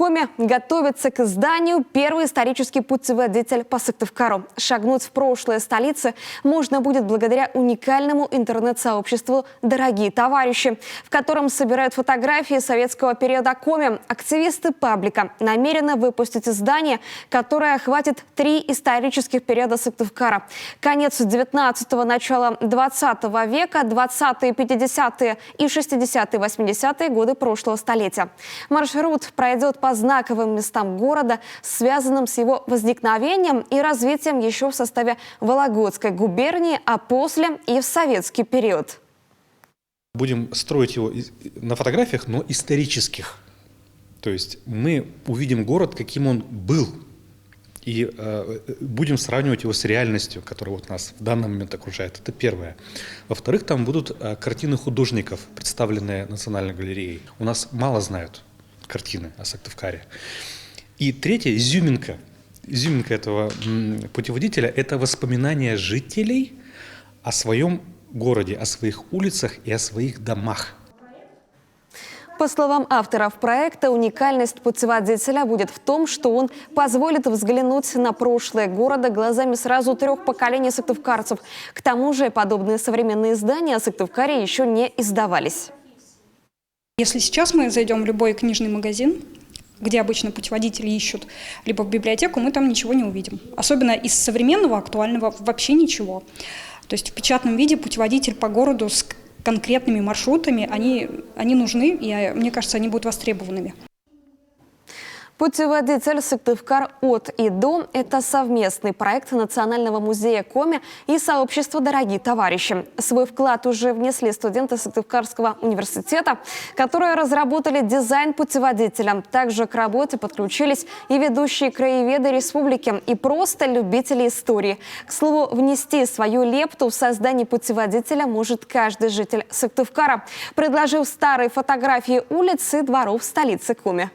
Коме готовится к изданию первый исторический путеводитель по Сыктывкару. Шагнуть в прошлое столицы можно будет благодаря уникальному интернет-сообществу «Дорогие товарищи», в котором собирают фотографии советского периода Коми. Активисты паблика намерены выпустить издание, которое охватит 3 исторических периода Сыктывкара. Конец 19-го, начало 20 века, 20-е, 50-е и 60-е, 80-е годы прошлого столетия. Маршрут пройдет по знаковым местам города, связанным с его возникновением и развитием еще в составе Вологодской губернии, а после и в советский период. Будем строить его на фотографиях, но исторических. То есть мы увидим город, каким он был, и будем сравнивать его с реальностью, которая вот нас в данный момент окружает. Это первое. Во-вторых, там будут картины художников, представленные Национальной галереей. У нас мало знают картины о Сыктывкаре. И третье, изюминка этого путеводителя – это воспоминания жителей о своем городе, о своих улицах и о своих домах. По словам авторов проекта, уникальность путеводителя будет в том, что он позволит взглянуть на прошлое города глазами сразу 3 поколений сыктывкарцев. К тому же подобные современные издания о Сыктывкаре еще не издавались. Если сейчас мы зайдем в любой книжный магазин, где обычно путеводители ищут, либо в библиотеку, мы там ничего не увидим. Особенно из современного, актуального вообще ничего. То есть в печатном виде путеводитель по городу с конкретными маршрутами, они нужны, и мне кажется, они будут востребованными. Путеводитель «Сыктывкар от и до» – это совместный проект Национального музея Коми и сообщества «Дорогие товарищи». Свой вклад уже внесли студенты Сыктывкарского университета, которые разработали дизайн путеводителя. Также к работе подключились и ведущие краеведы республики, и просто любители истории. К слову, внести свою лепту в создание путеводителя может каждый житель Сыктывкара, предложив старые фотографии улиц и дворов столицы Коми.